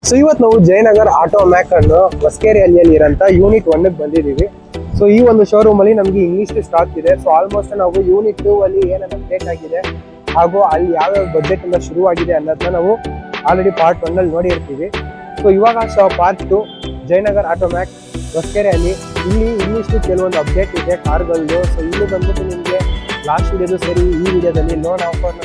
So ಇವತ್ತು ನಾವು Jayanagar auto ಮ್ಯಾಕ್ ಅನ್ನು ಹೊಸಕೆರೆಯಲ್ಲಿ ಇರೋಂಥ ಯೂನಿಟ್ 1 ಬಂದಿದ್ದೀವಿ. ಸೊ ಈ ಒಂದು ಶೋರೂಮ್ ಅಲ್ಲಿ ನಮಗೆ ಇಂಗ್ಲಿಷ್ ಸ್ಟಾಕ್ ಇದೆ. ಸೊ ಆಲ್ಮೋಸ್ಟ್ ನಾವು ಯೂನಿಟ್ 2 ಅಲ್ಲಿ ಏನೇನು ಅಪ್ಡೇಟ್ ಆಗಿದೆ ಹಾಗೂ ಅಲ್ಲಿ ಯಾವ್ಯಾವ ಬಜೆಟ್ ಇಂದ ಶುರುವಾಗಿದೆ ಅನ್ನೋದನ್ನ ನಾವು ಆಲ್ರೆಡಿ ಪಾರ್ಟ್ 1 ಅಲ್ಲಿ ನೋಡಿರ್ತೀವಿ. ಸೊ ಇವಾಗ ಪಾರ್ಟ್ 2 ಜಯನಗರ್ ಆಟೋ ಮ್ಯಾಕ್ ಹೊಸಕೆರೆಯಲ್ಲಿ ಇಲ್ಲಿ ಇಂಗ್ಲಿಷ್ ಕೆಲವೊಂದು ಅಪ್ಡೇಟ್ ಇದೆ ಕಾರ್ಗಳದ್ದು. ಸೊ ಇಲ್ಲಿ ಬಂದ್ಬಿಟ್ಟು ನಿಮಗೆ ಲಾಸ್ಟ್ ವಿಡಿಯೋದು ಸೇರಿ ಈ ವಿಡಿಯೋದಲ್ಲಿ ಲೋನ್ ಆಫರ್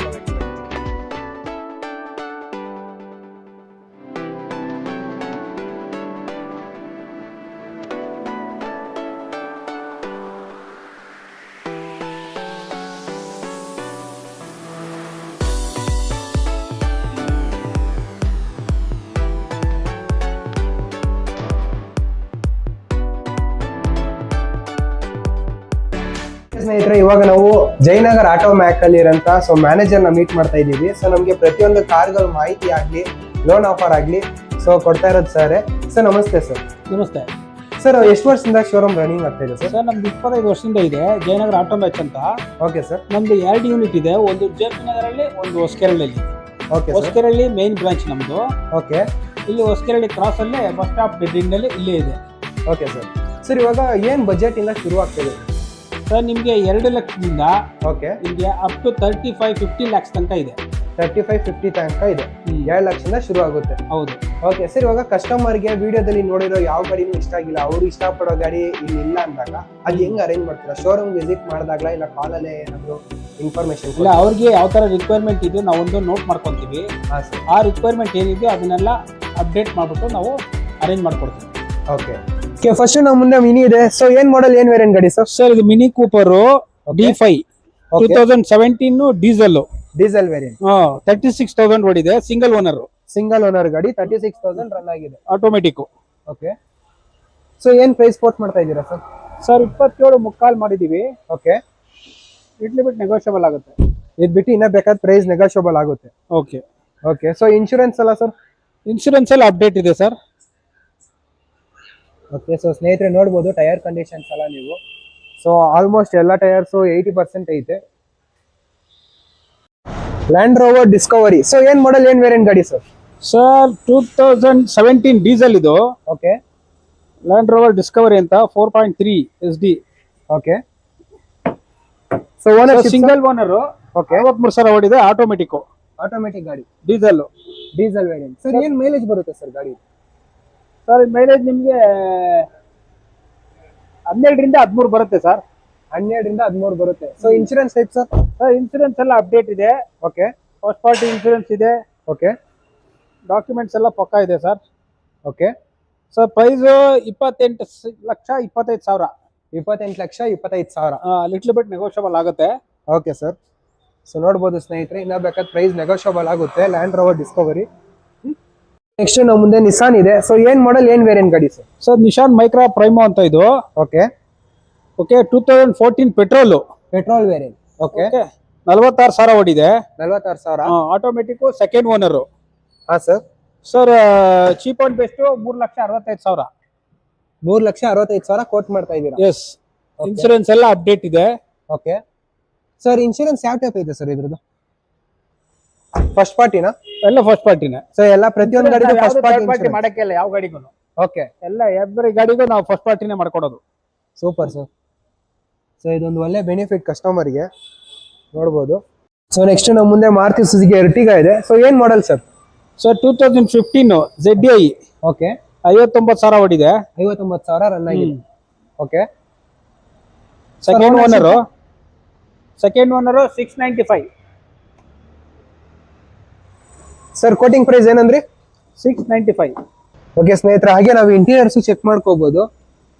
ಸ್ನೇಹಿತರೆ, ಇವಾಗ ನಾವು ಜಯನಗರ್ ಆಟೋ ಮ್ಯಾಕ್ ಅಲ್ಲಿ ಇರೋಂತ ಮ್ಯಾನೇಜರ್ ನ ಮೀಟ್ ಮಾಡ್ತಾ ಇದೀವಿ. ಸೊ ನಮ್ಗೆ ಪ್ರತಿಯೊಂದು ಕಾರ್ಗಳ ಮಾಹಿತಿ ಆಗ್ಲಿ ಲೋನ್ ಆಫರ್ ಆಗ್ಲಿ ಕೊಡ್ತಾ ಇರೋದು ಸರ್. ನಮಸ್ತೆ ಸರ್. ನಮಸ್ತೆ ಸರ್. ಎಷ್ಟು ವರ್ಷದಿಂದ ಶೋರೂಮ್ ರನ್ನಿಂಗ್ ಆಗ್ತಾ ಇದೆ ಸರ್? ನಮ್ದು 25 ವರ್ಷದಿಂದ ಇದೆ ಜಯನಗರ ಆಟೋ ಮ್ಯಾಚ್ ಅಂತ. Okay sir. ನಮ್ದು 2 ಯೂನಿಟ್ ಇದೆ, ಒಂದು ಜೆಪಿ ನಗರಲ್ಲಿ, ಒಂದು ಹೊಸಕೆರೆಹಳ್ಳಿ. ಹೊಸಕೆರೆಹಳ್ಳಿ ಮೇನ್ ಬ್ರಾಂಚ್ ನಮ್ದು. ಓಕೆ. ಇಲ್ಲಿ ಹೊಸಕೆರೆಹಳ್ಳಿ ಕ್ರಾಸ್ ಅಲ್ಲಿ ಬಸ್ ಸ್ಟಾಪ್ ಡೆಡ್ ಅಲ್ಲಿ ಇಲ್ಲೇ ಇದೆ. Okay sir. ಸರ್ ಇವಾಗ ಏನ್ ಬಜೆಟ್ ಇಂದ ಶುರು ಆಗ್ತದೆ ಸರ್? ನಿಮ್ಗೆ 2 ಲಕ್ಷದಿಂದ ಓಕೆ ನಿಮ್ಗೆ ಅಪ್ ಟು 35-50 ಲ್ಯಾಕ್ಸ್ ತನಕ ಇದೆ. 35-50 ತನಕ ಇದೆ. 2 ಲಕ್ಷದಿಂದ ಶುರು ಆಗುತ್ತೆ. ಹೌದು. Okay sir. ಇವಾಗ ಕಸ್ಟಮರ್ಗೆ ವಿಡಿಯೋದಲ್ಲಿ ನೋಡಿರೋ ಯಾವ ಗಾಡಿನೂ ಇಷ್ಟ ಆಗಿಲ್ಲ, ಅವರು ಇಷ್ಟಪಡೋ ಗಾಡಿ ಇಲ್ಲಿ ಇಲ್ಲ ಅಂದಾಗ ಅದು ಹೆಂಗ್ ಅರೇಂಜ್ ಮಾಡ್ತೀರಾ? ಶೋರೂಮ್ ವಿಸಿಟ್ ಮಾಡಿದಾಗ್ಲಾ ಇಲ್ಲ ಕಾಲಲ್ಲೇ ಏನಾದ್ರು ಇನ್ಫಾರ್ಮೇಶನ್? ಇಲ್ಲ, ಅವ್ರಿಗೆ ಯಾವ ತರ ರಿಕ್ವೈರ್ಮೆಂಟ್ ಇದೆ ನಾವು ಒಂದು ನೋಟ್ ಮಾಡ್ಕೊಂತೀವಿ. ಆ ರಿಕ್ವೈರ್ಮೆಂಟ್ ಏನಿದೆ ಅದನ್ನೆಲ್ಲ ಅಪ್ಡೇಟ್ ಮಾಡ್ಬಿಟ್ಟು ನಾವು ಅರೇಂಜ್ ಮಾಡ್ಕೊಡ್ತೀವಿ. ಓಕೆ. ಫಸ್ಟ್ ನಾವು ಮುಂದೆ ಮಿನಿ ಇದೆ. ಸೊ ಏನ್ ಮಾಡೆಲ್, ಏನ್ ವೇರಿಯಂಟ್ ಗಾಡಿ ಸರ್? ಸರ್ ಇದು mini Cooper D5 2017 diesel variant. 36,000 ಓಡಿದೆ. ಸಿಂಗಲ್ ಓನರ್ ಗಾಡಿ. 36,000 ರನ್ ಆಗಿದೆ. ಆಟೋಮೆಟಿಕ್. ಓಕೆ. ಸೊ ಏನ್ ಪ್ರೈಸ್ ಕೋಟ್ ಮಾಡ್ತಾ ಇದ್ದೀರಾ ಸರ್? ಸರ್ 27 ಮುಕ್ಕಾಲ್ ಮಾಡಿದೀವಿ. ಓಕೆ. ಇಟ್ಲಿ ಬಿಟ್ ನೆಗೋಷಿಯಬಲ್ ಆಗುತ್ತೆ. ಇದ್ ಬಿಟ್ಟು ಇನ್ನ ಬೇಕಾದ ಪ್ರೈಸ್ ನೆಗೋಷಿಯಬಲ್ ಆಗುತ್ತೆ. ಓಕೆ. ಓಕೆ. ಸೊ ಇನ್ಶೂರೆನ್ಸ್ ಅಲ್ಲ ಸರ್? ಇನ್ಶೂರೆನ್ಸ್ ಎಲ್ಲ ಅಪ್ಡೇಟ್ ಇದೆ ಸರ್. ಓಕೆ. ಸೊ ಸ್ನೇಹಿತರೆ ನೋಡ್ಬೋದು ಟೈರ್ ಕಂಡೀಷನ್ಸ್ ಎಲ್ಲ ನೀವು. ಸೊ ಆಲ್ಮೋಸ್ಟ್ ಎಲ್ಲ ಟೈರ್ಸ್ 80% ಐತೆ. Land Rover Discovery. ಸೊ ಏನ್ ಮಾಡೆಲ್, ಏನ್ ವೇರಿಯಂಟ್ ಗಾಡಿ ಸರ್? ಸರ್ 2017 ಡೀಸೆಲ್ ಇದು. ಓಕೆ. ಲ್ಯಾಂಡ್ ರೋವರ್ ಡಿಸ್ಕವರಿ ಅಂತ 4.3 SD. Okay. So owner single owner. Okay. 53,000 ಓಡಿದೆ. ಆಟೋಮೆಟಿಕ್ ಗಾಡಿ. Diesel variant. ಸರ್ ಏನ್ ಮೈಲೇಜ್ ಬರುತ್ತೆ ಸರ್ ಗಾಡಿ? ಸರ್ ಮೈಲೇಜ್ ನಿಮ್ಗೆ 12ರಿಂದ 13 ಬರುತ್ತೆ ಸರ್. 12ರಿಂದ 13 ಬರುತ್ತೆ. So insurance type sir? Sir insurance ಎಲ್ಲ ಅಪ್ಡೇಟ್ ಇದೆ. ಓಕೆ. ಫಸ್ಟ್ ಪಾರ್ಟಿ ಇನ್ಶೂರೆನ್ಸ್ ಇದೆ. ಓಕೆ. ಡಾಕ್ಯುಮೆಂಟ್ಸ್ ಎಲ್ಲ ಪಕ್ಕಾ ಇದೆ sir. Okay. Sir price 28,25,000. 28,25,000. Little bit negotiable ಆಗುತ್ತೆ. Okay sir. ಸೊ ನೋಡ್ಬೋದು ಸ್ನೇಹಿತರೆ, ಇನ್ನ ಬೇಕಾದ ಪ್ರೈಸ್ ನೆಗೋಷಿಯಬಲ್ ಆಗುತ್ತೆ. Land Rover Discovery. ನೆಕ್ಸ್ಟ್ ನಾವು ಮುಂದೆ ನಿಸಾನ್ ಇದೆ. ಸೊ ಏನ್ ಮಾಡೆಲ್, ಏನ್ ವೇರಿಯಂಟ್ ಗಾಡಿ ಸರ್? ಸರ್ ನಿಶಾನ್ ಮೈಕ್ರಾ ಪ್ರೈಮೋ ಅಂತ ಇದು. ಓಕೆ. 2014 petrol variant. ಓಕೆ. 46,000 ಓಡಿದೆ. 46,000. Automatic second owner. ಹಾ sir. Sir cheap and best 3,65,000. 3,65,000 quote ಮಾಡ್ತಾ ಇದ್ದೀರಾ? ಎಸ್. ಇನ್ಶೂರೆನ್ಸ್ ಎಲ್ಲ ಅಪ್ಡೇಟ್ ಇದೆ. ಓಕೆ. ಸರ್ ಇನ್ಶೂರೆನ್ಸ್ ಯಾವ ಟೈಪ್ ಇದೆ ಸರ್ ಇದ್ರದ್ದು? ಫಸ್ಟ್ ಪಾರ್ಟಿನಾ? ಎಲ್ಲ ಫಸ್ಟ್ ಪಾರ್ಟಿನೇ. ಸೊ ಎಲ್ಲ ಪ್ರತಿಯೊಂದು ಗಾಡಿಗೂ ಫಸ್ಟ್ ಪಾರ್ಟಿ ಮಾಡಕ್ಕೆ ಇಲ್ಲ ಯಾವ ಗಾಡಿಗೂ. ಓಕೆ. ಎಲ್ಲ ಎವ್ರಿ ಗಾಡಿಗೂ ನಾವು ಫಸ್ಟ್ ಪಾರ್ಟಿನೇ ಮಾಡ್ಕೊಡೋದು. Super sir. ಸೊ ಇದೊಂದು ಒಳ್ಳೆ ಬೆನಿಫಿಟ್ ಕಸ್ಟಮರ್ಗೆ, ನೋಡ್ಬೋದು. ಸೊ ನೆಕ್ಸ್ಟ್ ನಮ್ಮ ಮುಂದೆ ಮಾರುತಿ ಸುಜುಕಿ ಎರ್ಟಿಗಾ ಇದೆ. ಸೊ ಏನ್ model sir? Sir 2015 ZDI. Okay. 59,000 ಓಡಿದೆ. 59,000 ರನ್ ಆಗಿದೆ. Okay. Second owner 695. Sir quoting price ಏನಂದ್ರಿ? 695. ಓಕೆ ಸ್ನೇಹಿತರೆ, ಹಾಗೆ ನಾವು ಇಂಟೀರಿಯರ್ಸ್ ಚೆಕ್ ಮಾಡ್ಕೋಬಹುದು.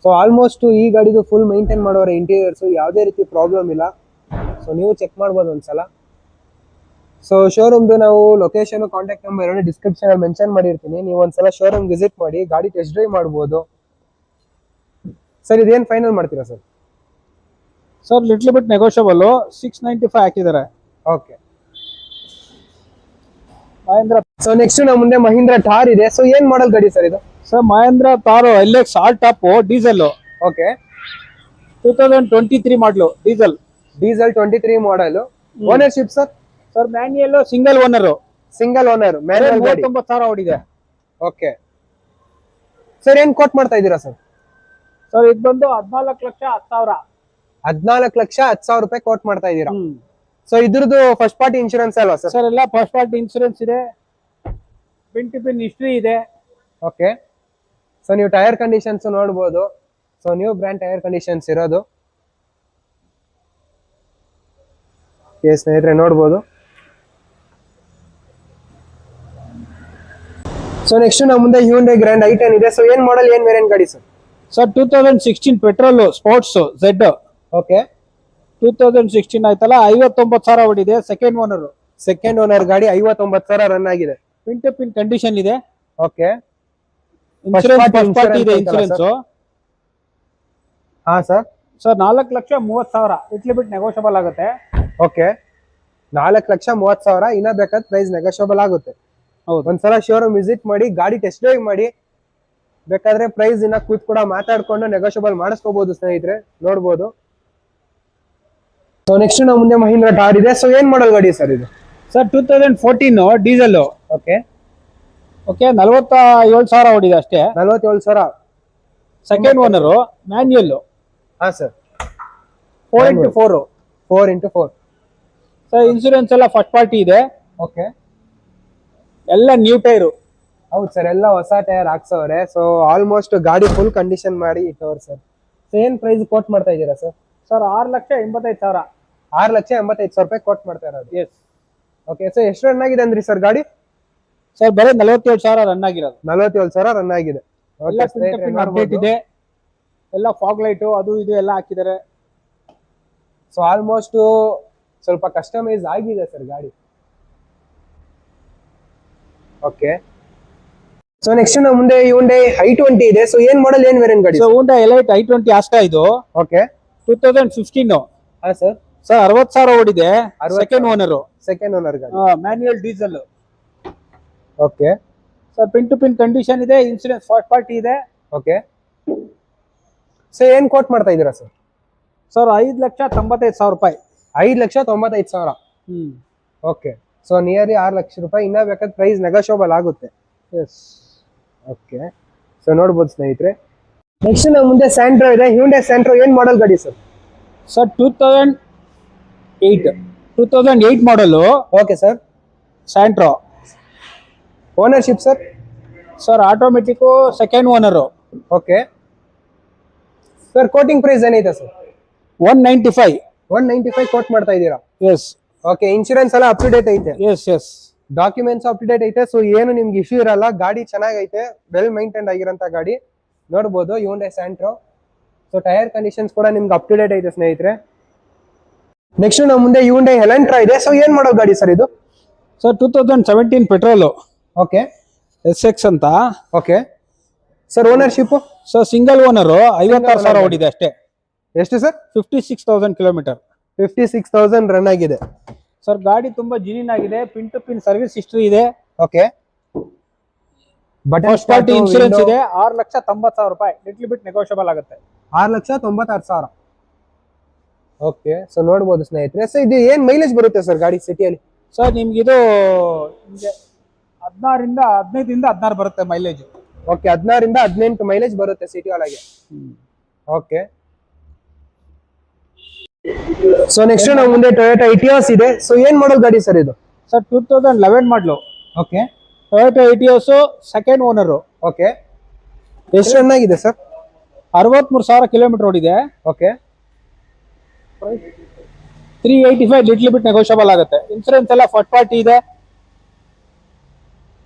ಸೊ ಆಲ್ಮೋಸ್ಟ್ ಈ ಗಾಡಿದು ಫುಲ್ ಮೈಂಟೈನ್ ಮಾಡೋರ ಇಂಟೀರಿಯರ್ಸ್, ಯಾವುದೇ ರೀತಿ ಪ್ರಾಬ್ಲಮ್ ಇಲ್ಲ. ಸೊ ನೀವು ಚೆಕ್ ಮಾಡ್ಬೋದು ಒಂದ್ಸಲ. ಸೊ ಶೋರೂಮ್ದು ನಾವು ಲೊಕೇಶನ್, ಕಾಂಟ್ಯಾಕ್ಟ್ ನಂಬರ್ ಎರಡು ಡಿಸ್ಕ್ರಿಪ್ಷನ್ ಅಲ್ಲಿ ಮೆನ್ಷನ್ ಮಾಡಿರ್ತೀನಿ. ನೀವು ಒಂದ್ಸಲ ಶೋರೂಮ್ ವಿಸಿಟ್ ಮಾಡಿ ಗಾಡಿ ಟೆಸ್ಟ್ ಡ್ರೈವ್ ಮಾಡ್ಬೋದು. ಸರ್ ಇದೇನ್ ಫೈನಲ್ ಮಾಡ್ತೀರಾ sir? Sir little bit negotiable 695 ಹಾಕಿದ್ದಾರೆ. ಓಕೆ. ಮಹೇಂದ್ರ. ಸೊ ನೆಕ್ಸ್ಟ್ ನಮ್ಮ ಮುಂದೆ ಮಹೀಂದ್ರ ಥಾರ್ ಇದೆ. ಸೊ ಏನ್ ಮಾಡೆಲ್ ಗಾಡಿ ಸರ್ ಇದು? Sir Mahindra Thar LX all top diesel. Okay. 2023 model diesel. 23 model. Ownership sir? Sir manual single owner. Manual ಗಾಡಿ. 90,000 ಓಡಿದೆ. ಓಕೆ ಸರ್ ಏನ್ ಕೋಟ್ ಮಾಡ್ತಾ ಇದ್ದೀರಾ ಸರ್? ಸರ್ ಇದು ಬಂದು 14,10,10,000. 14,10,10,000 ರೂಪಾಯಿ ಕೋಟ್ ಮಾಡ್ತಾ ಇದ್ದೀರಾ. ಸೊ ಇದ್ರದ್ದು ಫಸ್ಟ್ ಪಾರ್ಟಿ ಇನ್ಶೂರೆನ್ಸ್ ಅಲ್ವಾ ಸರ್? ಸರ್ ಎಲ್ಲ ಫಸ್ಟ್ ಪಾರ್ಟಿ ಇನ್ಶೂರೆನ್ಸ್ ಇದೆ, ಪಿನ್ ಟು ಪಿನ್ ಹಿಸ್ಟ್ರಿ ಇದೆ. ಓಕೆ ಸೊ ನೀವು ಟೈರ್ ಕಂಡೀಷನ್ಸ್ ನೋಡ್ಬೋದು. So new brand tyre conditions ಇರೋದು ಸ್ನೇಹಿತರೆ ನೋಡ್ಬೋದು. ಸೊ ನೆಕ್ಸ್ಟ್ ನಮ್ಮ ಮುಂದೆ Hyundai Grand i10 ಇದೆ. ಸೊ ಏನ್ ಮಾಡಲ್, ಏನ್ ವೇರಿಯಂಟ್ ಗಾಡಿ sir? Sir 2016 petrol sports Z. Okay 2016 ಆಯ್ತಲ್ಲ, 59,000 ಹೊಡಿದೆ. ಸೆಕೆಂಡ್ ಓನರ್ ಗಾಡಿ, 59,000 ರನ್ ಆಗಿದೆ. ಪಿನ್ ಟು ಪಿನ್ ಕಂಡೀಷನ್ ಇದೆ. ಓಕೆ ಇನ್ಶೂರೆನ್ಸ್ ಫಸ್ಟ್ ಪಾರ್ಟಿ ಇದೆ ಇನ್ಶೂರೆನ್ಸ್. ಹಾ ಸರ್. ಸರ್ 4,30,000 ಇಟ್ಲಿ ಬಿಟ್ ನೆಗೋಷಿಯಬಲ್ ಆಗುತ್ತೆ. ಓಕೆ 4,30,000 ಇನ್ನ ಬೇಕಾದ ಪ್ರೈಸ್ ನೆಗೋಷಿಯಬಲ್ ಆಗುತ್ತೆ. ಹೌದು, ಒಂದ್ಸಲ ಶೋರೂಮ್ ವಿಸಿಟ್ ಮಾಡಿ, ಗಾಡಿ ಟೆಸ್ಟ್ ಡ್ರೈವ್ ಮಾಡಿ, ಬೇಕಾದ್ರೆ ಪ್ರೈಸ್ ಇನ್ನ ಕೂತ್ ಕೂಡ ಮಾತಾಡ್ಕೊಂಡು ನೆಗೋಷಿಯಬಲ್ ಮಾಡಿಸ್ಕೋಬಹುದು ಸ್ನೇಹಿತರೆ, ನೋಡ್ಬೋದು. ಸೊ ನೆಕ್ಸ್ಟ್ ನಮ್ಮ ಮುಂದೆ ಮಹೀಂದ್ರ ಥಾರ್ ಇದೆ. ಸೊ ಏನ್ ಮಾಡಲ್ ಗಾಡಿ ಸರ್ ಇದು? Sir 2014 diesel. ಓಕೆ ಓಕೆ 47,000 ಹೊಡಿದೆ ಅಷ್ಟೇ. 47,000. Second owner, manual. ಹಾ sir. 4x4. 4x4. Sir insurance ಎಲ್ಲ ಫಸ್ಟ್ ಪಾರ್ಟಿ ಇದೆ. ಓಕೆ ಎಲ್ಲ ನ್ಯೂ ಟೈರು. ಹೌದು ಸರ್, ಎಲ್ಲ ಹೊಸ ಟೈರ್ ಹಾಕ್ಸವ್ರೆ. ಸೊ ಆಲ್ಮೋಸ್ಟ್ ಗಾಡಿ ಫುಲ್ ಕಂಡೀಷನ್ ಮಾಡಿ ಇಟ್ಟವ್ರೆ ಸರ್. ಸೊ ಏನ್ ಪ್ರೈಸ್ ಕೋಟ್ ಮಾಡ್ತಾ ಇದ್ದೀರಾ ಸರ್? ಸರ್ 6,85,000. 6,85,000 ರೂಪಾಯಿ ಕೋಟ್ ಮಾಡ್ತಾ ಇರೋದು. ಎಸ್. ಓಕೆ ಸೊ ಎಷ್ಟು ರನ್ ಆಗಿದೆ ಅಂದ್ರಿ ಸರ್ ಗಾಡಿ? ಸರ್ ಬರೀ 47,000 ರನ್ ಆಗಿರೋದು. 47,000 ರನ್ ಆಗಿದೆ. ಎಲ್ಲ ಅಪ್ಡೇಟ್ ಇದೆ, ಎಲ್ಲ ಫಾಗ್ ಲೈಟ್ ಅದು ಇದು ಎಲ್ಲ ಹಾಕಿದ್ದಾರೆ. ಸೊ ಆಲ್ಮೋಸ್ಟ್ ಸ್ವಲ್ಪ ಕಸ್ಟಮೈಸ್ ಆಗಿದೆ ಸರ್ ಗಾಡಿ. ಓಕೆ ಸೊ ನೆಕ್ಸ್ಟ್ ನಮ್ಮ ಮುಂದೆ Hyundai i20 ಇದೆ. ಸೊ ಏನ್ ಮಾಡಲ್, ಏನ್ ವೇರಿಯಂಟ್ ಗಾಡಿ? So Hyundai Elite i20 Asta ಇದು. ಓಕೆ 2015. ಹಾ ಸರ್. ಸರ್ 60,000 ಓಡಿದೆ. ಸೆಕೆಂಡ್ ಓನರ್ ಗಾಡಿ, manual diesel. Okay sir pin to pin condition ಇದೆ, ಇನ್ಶೂರೆನ್ಸ್ ಫಸ್ಟ್ ಪಾರ್ಟಿ ಇದೆ. ಓಕೆ ಸೊ ಏನ್ ಕೋಟ್ ಮಾಡ್ತಾ ಇದ್ದೀರಾ ಸರ್? ಸರ್ 5,95,000 ರೂಪಾಯಿ. 5,95,000. ಓಕೆ ಸೊ ನಿಯರ್ಲಿ 6 ಲಕ್ಷ ರೂಪಾಯಿ. ಇನ್ನ ಬೇಕಾದ ಪ್ರೈಸ್ ನೆಗೋಷಿಯಬಲ್ ಆಗುತ್ತೆ. ಎಸ್. ಓಕೆ ಸೊ ನೋಡ್ಬೋದು ಸ್ನೇಹಿತರೆ. ನೆಕ್ಸ್ಟ್ ನಮ್ಮ ಮುಂದೆ ಸ್ಯಾಂಟ್ರೋ ಇದೆ. Hyundai Santro ಏನ್ ಮಾಡಲ್ ಗಾಡಿ sir? Sir 2008 model. Okay sir. Santro. Ownership sir? Sir automatic, second owner. Okay sir quoting price ಏನೈತೆ ಸರ್? 195. 195 ಕೋಟ್ ಮಾಡ್ತಾ ಇದ್ದೀರಾ? ಎಸ್. ಓಕೆ ಇನ್ಶೂರೆನ್ಸ್ ಎಲ್ಲ ಅಪ್ ಟು ಡೇಟ್ ಐತೆ? Yes yes. Documents up to date ಐತೆ. So ಏನು ನಿಮ್ಗೆ ಇಶ್ಯೂ ಇರಲ್ಲ, ಗಾಡಿ ಚೆನ್ನಾಗೈತೆ, ವೆಲ್ ಮೈಂಟೈನ್ ಆಗಿರೋಂಥ ಗಾಡಿ. ನೋಡ್ಬೋದು Hyundai Santro. So tyre conditions ಕೂಡ ನಿಮ್ಗೆ ಅಪ್ ಟು ಡೇಟ್ ಐತೆ ಸ್ನೇಹಿತರೆ. ನೆಕ್ಸ್ಟ್ ನಮ್ಮ ಮುಂದೆ Hyundai Elantra ಇದೆ. ಸೊ ಏನ್ ಮಾಡೋ ಗಾಡಿ ಸರ್ ಇದು? Sir 2017 petrol. ಓಕೆ SX ಅಂತ. Okay sir ownership? Sir single owner, 56,000 ಓಡಿದೆ ಅಷ್ಟೇ. ಎಷ್ಟು ಸರ್? 56,000 ಕಿಲೋಮೀಟರ್. 56,000 ರನ್ ಆಗಿದೆ. ಸರ್ ಗಾಡಿ ತುಂಬಾ ಜಿನಿನ್ ಆಗಿದೆ, pin to pin service history ಇದೆ. ಓಕೆ ಫಸ್ಟ್ ಪಾರ್ಟಿ ಇನ್ಶೂರೆನ್ಸ್ ಇದೆ. 6,90,000 ರೂಪಾಯಿ ಲಿಟ್ಲ್ ಬಿಟ್ ನೆಗೋಷಿಯಬಲ್ ಆಗುತ್ತೆ. 6,96,000. ಓಕೆ ಸೊ ನೋಡ್ಬೋದು ಸ್ನೇಹಿತರೆ. ಸೊ ಇದು ಏನ್ ಮೈಲೇಜ್ ಬರುತ್ತೆ ಸರ್ ಗಾಡಿ ಸಿಟಿಯಲ್ಲಿ? ಸರ್ ನಿಮ್ಗಿದು 15ರಿಂದ 16 ಬರುತ್ತೆ ಮೈಲೇಜ್. ಓಕೆ 16ರಿಂದ 18 ಮೈಲೇಜ್ ಬರುತ್ತೆ ಸಿಟಿ ಒಳಗೆ. ಓಕೆ ಸೊ ನೆಕ್ಸ್ಟ್ ನಾವು ಮುಂದೆ Toyota Etios ಇದೆ. ಸೊ ಏನ್ ಮಾಡಲ್ ಗಾಡಿ ಸರ್ ಇದು? ಸರ್ 2011 ಮಾಡಲು. Okay Toyota Etios second owner. Okay ಎಷ್ಟು ರನ್ ಆಗಿದೆ ಸರ್? 63,000 ಕಿಲೋಮೀಟರ್ ಓಡಿದೆ. ಓಕೆ 385 ಲಿಟ್ಲ್ ಬಿಟ್ ನೆಗೋಷಿಯಬಲ್ ಆಗುತ್ತೆ. ಇನ್ಸೂರೆನ್ಸ್ ಎಲ್ಲ ಫಸ್ಟ್ ಪಾರ್ಟಿ ಇದೆ.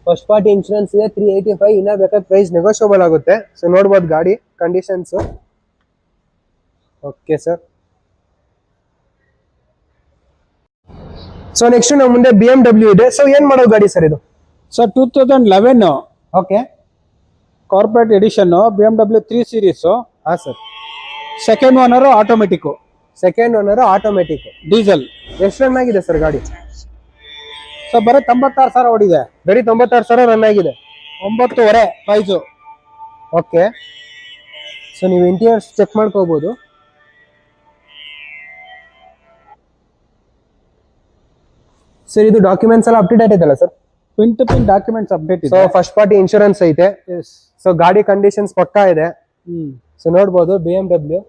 ಫಸ್ಟ್ ಪಾರ್ಟಿ ಇನ್ಶೂರೆನ್ಸ್ ಇದೆ. 385 ಇನ್ನ ಬೇಕಾದ ಪ್ರೈಸ್ ನೆಗೋಷಿಯಬಲ್ ಆಗುತ್ತೆ. ಸೊ ನೋಡ್ಬೋದು ಗಾಡಿ conditions. Okay sir. So next ನಮ್ಮ ಮುಂದೆ BMW ಇದೆ. ಸೊ ಏನ್ ಮಾಡೋ ಗಾಡಿ ಸರ್ ಇದು? Sir 2011 okay corporate edition BMW 3 series. ಹಾ sir. Second owner, automatic. Second owner, automatic, diesel. ಎಷ್ಟು ರನ್ ಆಗಿದೆ ಸರ್ ಗಾಡಿ? ಸರ್ ಬರೀ 96,000 ಓಡಿದೆ. ಬರೀ 96,000 ರನ್ ಆಗಿದೆ. 9.5 ಪ್ರೈಸು. ಓಕೆ ಸೊ ನೀವು ಇಂಟೀರಿಯರ್ಸ್ ಚೆಕ್ ಮಾಡ್ಕೋಬಹುದು. ಸರ್ ಇದು ಡಾಕ್ಯುಮೆಂಟ್ಸ್ ಎಲ್ಲ ಅಪ್ ಟು ಡೇಟ್ ಐತಲ್ಲ sir? Pin to pin documents update so ಇದೆ. ಫಸ್ಟ್ ಪಾರ್ಟಿ ಇನ್ಶೂರೆನ್ಸ್ ಐತೆ. ಎಸ್. ಸೊ ಗಾಡಿ ಕಂಡೀಷನ್ಸ್ ಪಕ್ಕಾ ಇದೆ. ಸೊ ನೋಡ್ಬೋದು BMW.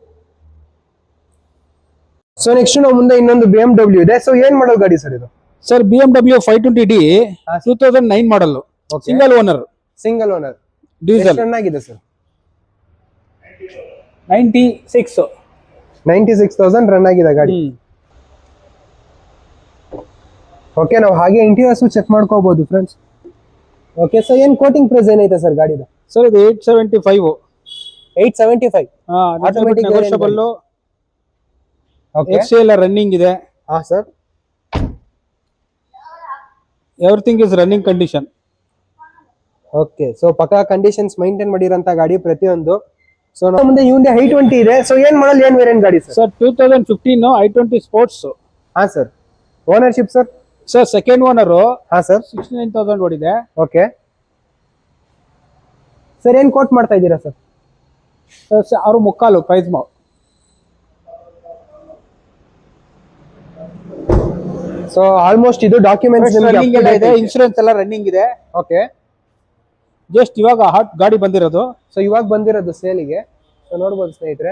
ಸೊ ನೆಕ್ಸ್ಟ್ ನಾವು ಮುಂದೆ ಇನ್ನೊಂದು BMW ಇದೆ. ಸೊ ಏನ್ ಮಾಡೋ ಗಾಡಿ ಸರ್ ಇದು? Sir BMW 520D 2009 model, single owner, single owner, diesel, ಚೆನ್ನಾಗಿದೆ ಸರ್. 96,000 ರನ್ ಆಗಿದೆ ಗಾಡಿ. ಓಕೆ, ನಾವು ಹಾಗೆ ಇಂಟೀರಿಯರ್ಸ್ ಚೆಕ್ ಮಾಡ್ಕೋಬಹುದು ಫ್ರೆಂಡ್ಸ್. ಓಕೆ, ಸೊ ಏನ್ ಕೋಟಿಂಗ್ ಪ್ರೈಸ್ ಏನೈತೆ ಸರ್ ಗಾಡಿದು? ಸರ್ ಇದು 875. 875 ಆಟೋಮೆಟಿಕ್ ನೆಗೋಷಿಯಬಲ್. ಓಕೆ, ಎಫ್ಸಿ ಎಲ್ಲ ರನ್ನಿಂಗ್ ಇದೆ. ಹಾ sir. Everything is running condition. Okay, so ಪಕ್ಕಾ ಕಂಡೀಷನ್ಸ್ ಮೈಂಟೈನ್ ಮಾಡಿರೋಂತ ಗಾಡಿ ಪ್ರತಿಯೊಂದು. ಸೊ ನಮ್ಮ ಮುಂದೆ Hyundai i20 ಇದೆ. ಸೊ ಏನ್ ಮಾಡಲ್, ಏನ್ ವೇರಿಯಂಟ್ ಗಾಡಿ ಸರ್? Sir 2015 i20 sports. ಹಾ sir. Ownership sir? Sir second owner. ಹಾ ಸರ್. 69,000 ಓಡಿದೆ. ಓಕೆ ಸರ್, ಏನ್ ಕೋಟ್ ಮಾಡ್ತಾ ಇದ್ದೀರಾ ಸರ್? ಅವ್ರು ಮುಕ್ಕಾಲು ಪ್ರೈಸ್ ಮಾವು. ಸೊ ಆಲ್ಮೋಸ್ಟ್ ಇದು ಡಾಕ್ಯುಮೆಂಟ್ಸ್ ರನ್ನಿಂಗ್ ಎಲ್ಲ ಇದೆ, ಇನ್ಶೂರೆನ್ಸ್ ಎಲ್ಲ ರನ್ನಿಂಗ್ ಇದೆ. ಓಕೆ, ಜಸ್ಟ್ ಇವಾಗ ಹಾಟ್ ಗಾಡಿ ಬಂದಿರೋದು. ಸೊ ಇವಾಗ ಬಂದಿರೋದು ಸೇಲಿಗೆ. ಸೊ ನೋಡ್ಬೋದು ಸ್ನೇಹಿತರೆ.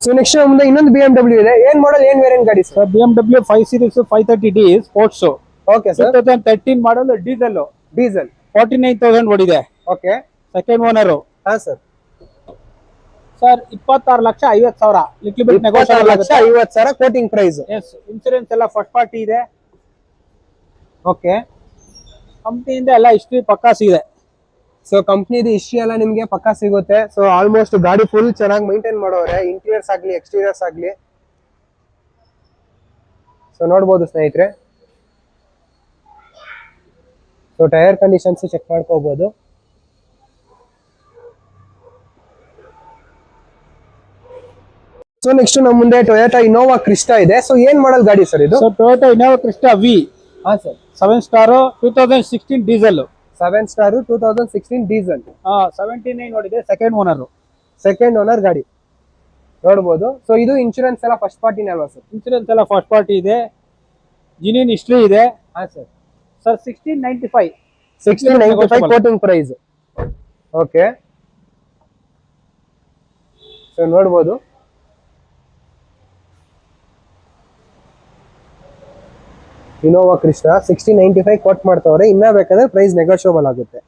ಸೊ ನೆಕ್ಸ್ಟ್ ಮುಂದೆ ಇನ್ನೊಂದು BMW ಇದೆ. ಏನ್ ಮಾಡಲ್, ಏನ್ ವೇರಿಯಂಟ್ ಗಾಡಿ sir? BMW 5 Series 530D sports. Okay sir. 2013 model, diesel. Diesel 49,000 ಓಡಿದೆ. Okay, second owner. ಹಾ sir. Sir 26,50,000 little bit negotiable ಆಗುತ್ತೆ. 26,50,000 ಕೋಟಿಂಗ್ ಪ್ರೈಸ್. ಎಸ್, ಇನ್ಶೂರೆನ್ಸ್ ಎಲ್ಲ ಫಸ್ಟ್ ಪಾರ್ಟಿ ಇದೆ. ಓಕೆ, ಕಂಪ್ನಿಯಿಂದ ಎಲ್ಲ ಹಿಸ್ಟ್ರಿ ಪಕ್ಕಾ ಸಿಗಿದೆ. ಸೊ ಕಂಪ್ನಿದು ಹಿಸ್ಟ್ರಿ ಎಲ್ಲ ನಿಮ್ಗೆ ಪಕ್ಕಾ ಸಿಗುತ್ತೆ. ಸೊ ಆಲ್ಮೋಸ್ಟ್ ಗಾಡಿ ಫುಲ್ ಚೆನ್ನಾಗಿ ಮೈಂಟೈನ್ ಮಾಡೋರೆ, ಇಂಟೀರಿಯರ್ಸ್ ಆಗ್ಲಿ ಎಕ್ಸ್ಟೀರಿಯರ್ಸ್ ಆಗ್ಲಿ. ಸೊ ನೋಡ್ಬೋದು ಸ್ನೇಹಿತರೆ. ಸೊ ಟೈರ್ ಕಂಡೀಷನ್ಸ್ ಚೆಕ್ ಮಾಡ್ಕೋಬಹುದು. ಸೊ ನೆಕ್ಸ್ಟ್ ನಮ್ಮ ಮುಂದೆ ಟೊಯೋಟಾ ಇನೋವಾ ಕ್ರಿಸ್ಟಾ ಇದೆ. ಸೊ ಏನ್ ಮಾಡಲ್ ಗಾಡಿ ಸರ್ ಇದು? So Toyota Innova Crysta V. ಹಾ sir. 7 star 2016 diesel. 7 star 2016 diesel. 79 ಓಡಿದೆ. Second owner. ಸೆಕೆಂಡ್ ಓನರ್ ಗಾಡಿ ನೋಡ್ಬೋದು. ಸೊ ಇದು ಇನ್ಶೂರೆನ್ಸ್ ಎಲ್ಲ ಫಸ್ಟ್ ಪಾರ್ಟಿನೇ ಅಲ್ವಾ ಸರ್? ಇನ್ಶೂರೆನ್ಸ್ ಎಲ್ಲ ಫಸ್ಟ್ ಪಾರ್ಟಿ ಇದೆ, ಜಿನಿನ್ ಹಿಸ್ಟ್ರಿ ಇದೆ. ಹಾ sir. Sir 1695. 1695 quoting price. Okay, so ನೋಡ್ಬೋದು. ಇನೋವಾ ಕ್ರಿಸ್ಟಾ 1695 ಕೋಟ್ ಮಾಡ್ತಾವ್ರೆ. ಇನ್ನ ಬೇಕಾದ್ರೆ ಪ್ರೈಸ್ ನೆಗೋಷಿಯಬಲ್ ಆಗುತ್ತೆ.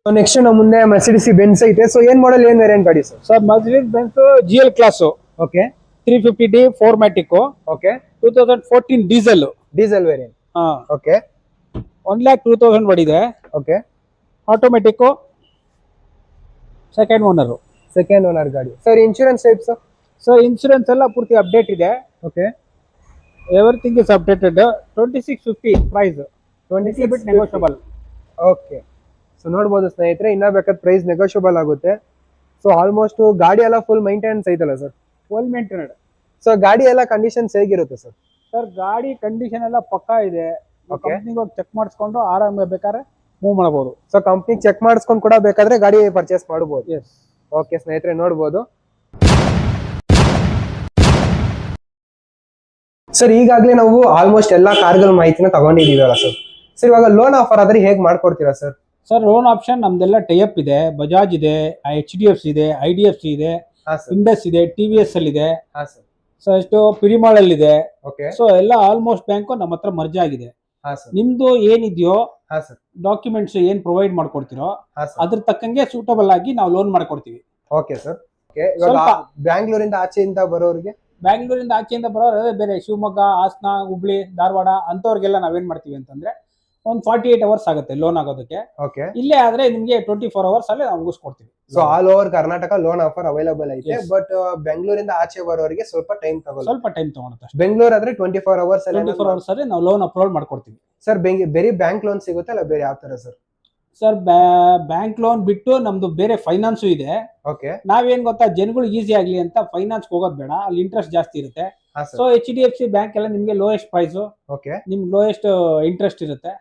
ಸೊ ನೆಕ್ಸ್ಟ್ ನಮ್ಮ ಮುಂದೆ Mercedes Benz ಐತೆ. ಸೊ ಏನ್ ಮಾಡಲ್, ಏನ್ ವೇರಿಯಂಟ್ ಗಾಡಿ sir? Sir Mercedes Benz GL class. Okay, 350D 4matic. Okay, 2014 diesel. Diesel variant. Okay, 1,02,000 ಓಡಿದೆ. Okay, automatic, second owner. Second owner ಗಾಡಿ. Sir insurance type sir? Sir insurance ಎಲ್ಲ ಪೂರ್ತಿ ಅಪ್ಡೇಟ್ ಇದೆ. Okay, everything is updated. 2650 price, 20 bit negotiable. Okay, so ನೋಡ್ಬೋದು ಸ್ನೇಹಿತರೆ, ಇನ್ನ ಬೇಕಾದ price negotiable ಆಗುತ್ತೆ. ಸೊ ಆಲ್ಮೋಸ್ಟ್ ಗಾಡಿ ಎಲ್ಲ ಫುಲ್ ಮೈಂಟೆನೆನ್ಸ್ ಐತಲ್ಲ ಸರ್? Well maintained. ಸೊ ಗಾಡಿ ಎಲ್ಲ ಕಂಡೀಷನ್ಸ್ ಹೇಗಿರುತ್ತೆ ಸರ್? ಸರ್ ಗಾಡಿ ಕಂಡೀಷನ್ ಎಲ್ಲ ಪಕ್ಕಾ ಇದೆ. Okay. ಕಂಪ್ನಿಗೆ ಹೋಗಿ ಚೆಕ್ ಮಾಡಿಸ್ಕೊಂಡು ಆರಾಮ ಬೇಕಾದ್ರೆ ಮೂವ್ ಮಾಡಬಹುದು. ಸೊ ಕಂಪ್ನಿ ಚೆಕ್ ಮಾಡಿಸ್ಕೊಂಡು ಕೂಡ ಬೇಕಾದ್ರೆ ಗಾಡಿ ಪರ್ಚೇಸ್ ಮಾಡಬಹುದು. ಎಸ್. ಓಕೆ ಸ್ನೇಹಿತರೆ, ನೋಡ್ಬೋದು. ಸರ್ ಈಗಾಗಲೇ ನಾವು ಆಲ್ಮೋಸ್ಟ್ ಎಲ್ಲಾ ಕಾರ್ಗಳ ಮಾಹಿತಿನ ತಗೊಂಡಿದೀವಲ್ಲ ಸರ್. ಸರ್ ಇವಾಗ ಲೋನ್ ಆಫರ್ ಆದ್ರೆ ಹೇಗೆ ಮಾಡ್ಕೊಡ್ತೀರಾ ಸರ್? ಸರ್ ಲೋನ್ ಆಪ್ಷನ್ ನಮ್ದೆಲ್ಲ ಟೈಅಪ್ ಇದೆ. ಬಜಾಜ್ ಇದೆ, HDFC ಇದೆ, IDFC ಇದೆ, ಇಂಡಸ್ ಇದೆ, TVS ಅಲ್ಲಿ ಇದೆ. ಸೊ ಎಷ್ಟು ಪಿರಿಮಾಲ್ ಅಲ್ಲಿ ಇದೆ. ಸೊ ಎಲ್ಲ ಆಲ್ಮೋಸ್ಟ್ ಬ್ಯಾಂಕ್ ನಮ್ಮ ಹತ್ರ ಮರ್ಜ್ ಆಗಿದೆ. ನಿಮ್ದು ಏನಿದೆಯೋ ಡಾಕ್ಯುಮೆಂಟ್ಸ್ ಏನ್ ಪ್ರೊವೈಡ್ ಮಾಡ್ಕೊಡ್ತೀರೋ ಅದ್ರ ತಕ್ಕಂಗೆ ಸೂಟಬಲ್ ಆಗಿ ನಾವು ಲೋನ್ ಮಾಡ್ಕೊಡ್ತೀವಿ. Okay sir. ಬ್ಯಾಂಗ್ಳೂರಿಂದ ಆಚೆಯಿಂದ ಬರೋರಿಗೆ, ಬ್ಯಾಂಗ್ಳೂರಿಂದ ಆಚೆಯಿಂದ ಬರೋರು ಬೇರೆ ಶಿವಮೊಗ್ಗ, ಹಾಸನ, ಹುಬ್ಳಿ, ಧಾರವಾಡ ಅಂತವ್ರಿಗೆಲ್ಲ ನಾವೇನ್ ಮಾಡ್ತೀವಿ ಅಂತಂದ್ರೆ ಒಂದು 48 ಅವರ್ಸ್ ಆಗುತ್ತೆ ಲೋನ್ ಆಗೋದಕ್ಕೆ. ಇಲ್ಲೇ ಆದ್ರೆ ನಿಮ್ಗೆ 24 ಅವರ್ಸ್ ಅಲ್ಲಿ ನಾವು ಮುಗಿಸ್ಕೊಡ್ತೀವಿ. So all over Karnataka loan offer available ಐತೆ. ಬಟ್ ಬೆಂಗಳೂರಿಂದ ಆಚೆ ಬರೋರಿಗೆ ಸ್ವಲ್ಪ ಟೈಮ್ ತಗೊಳುತ್ತೆ. ಬೆಂಗಳೂರು ಆದ್ರೆ 24 ಅವರ್ಸ್ ಅಲ್ಲಿ ನಾವು ಲೋನ್ ಅಪ್ಲೋಡ್ ಮಾಡ್ಕೊಡ್ತೀವಿ. ಸರ್ ಬೇರೆ ಬ್ಯಾಂಕ್ ಲೋನ್ ಸಿಗುತ್ತೆ ಅಲ್ಲ, ಬೇರೆ ಯಾವ ತರ ಸರ್? ಸರ್ ಬ್ಯಾಂಕ್ ಲೋನ್ ಬಿಟ್ಟು ನಮ್ದು ಬೇರೆ ಫೈನಾನ್ಸ್ ಇದೆ. ನಾವೇನ್ ಗೊತ್ತಾ, ಜನಗಳು ಈಸಿ ಆಗ್ಲಿ ಅಂತ ಫೈನಾನ್ಸ್ ಹೋಗೋದ್ ಬೇಡ, ಅಲ್ಲಿ ಇಂಟ್ರೆಸ್ಟ್ ಜಾಸ್ತಿ ಇರುತ್ತೆ. ಸೊ HDFC ಬ್ಯಾಂಕ್ ಎಲ್ಲ ನಿಮ್ಗೆ ಲೋಯೆಸ್ಟ್ ಪ್ರೈಸ್, ನಿಮ್ಗೆ ಲೋಯೆಸ್ಟ್ ಇಂಟ್ರೆಸ್ಟ್ ಇರುತ್ತೆ.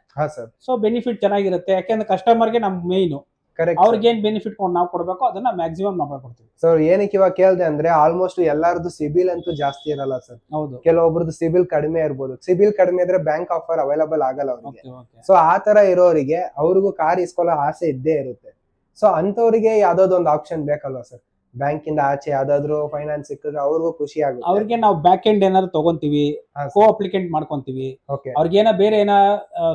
ಸೊ ಬೆನಿಫಿಟ್ ಚೆನ್ನಾಗಿರುತ್ತೆ, ಯಾಕೆಂದ್ರೆ ಕಸ್ಟಮರ್ಗೆ ನಮ್ ಮೇಯ್ನು. ಕರೆಕ್ಟ್. ಅವ್ರಿಗೆ ಏನ್ ಬೆನಿಫಿಟ್ ನಾವು ಕೊಡ್ಬೇಕು ಅದನ್ನ ಮ್ಯಾಕ್ಸಿಮಮ್ ನಾವು ಕೊಡ್ತೀವಿ. ಸೊ ಏನಕ್ಕೆ ಇವಾಗ ಕೇಳ್ದೆ ಅಂದ್ರೆ ಆಲ್ಮೋಸ್ಟ್ ಎಲ್ಲಾರದು ಸಿಬಿಲ್ ಅಂತೂ ಜಾಸ್ತಿ ಇರಲ್ಲ ಸರ್. ಹೌದು. ಕೆಲವೊಬ್ರದ್ದು ಸಿಬಿಲ್ ಕಡಿಮೆ ಇರ್ಬೋದು. ಸಿಬಿಲ್ ಕಡಿಮೆ ಇದ್ರೆ ಬ್ಯಾಂಕ್ ಆಫರ್ ಅವೈಲಬಲ್ ಆಗಲ್ಲ ಅವ್ರಿಗೆ. Okay, okay. ಸೊ ಆ ತರ ಇರೋರಿಗೆ ಅವ್ರಿಗೂ ಕಾರ್ ಇಸ್ಕೊಳ್ಳೋ ಆಸೆ ಇದ್ದೇ ಇರುತ್ತೆ. ಸೊ ಅಂತವ್ರಿಗೆ ಯಾವ್ದಾದ್ರು ಒಂದು ಆಪ್ಷನ್ ಬೇಕಲ್ವಾ ಸರ್? ಬ್ಯಾಂಕ್ ಇಂದ ಆಚೆ ಯಾವ್ದಾದ್ರು ಫೈನಾನ್ಸ್ ಸಿಕ್ಕಿದ್ರೆ ಅವ್ರಿಗೂ ಖುಷಿ ಆಗುತ್ತೆ. ಅವ್ರಿಗೆ ನಾವು ಬ್ಯಾಕ್ ಎಂಡ್ ಏನಾದ್ರು ತಗೊಂತೀವಿ, ಹಾ ಕೋ ಸರ್. ಅಪ್ಲಿಕೆಂಟ್ ಮಾಡ್ಕೊಂತೀವಿ. ಓಕೆ. ಅವ್ರಿಗೆ ಬೇರೆ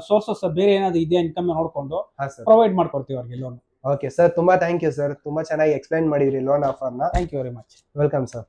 ಸೋರ್ಸಸ್ ಬೇರೆ ಏನಾದ್ರು ಇದೆಯಾ ಇನ್ಕಮ್ ನೋಡ್ಕೊಂಡು ಹಾ ಸರ್. ಪ್ರೊವೈಡ್ ಮಾಡ್ಕೊಡ್ತೀವಿ ಅವ್ರಿಗೆ ಲೋನ್. ಓಕೆ ಸರ್, ತುಂಬಾ ಥ್ಯಾಂಕ್ ಯು ಸರ್. ತುಂಬಾ ಚೆನ್ನಾಗಿ ಎಕ್ಸ್ಪ್ಲೈನ್ ಮಾಡಿದ್ರಿ ಲೋನ್ ಆಫರ್ನ. Thank you very much. Welcome sir.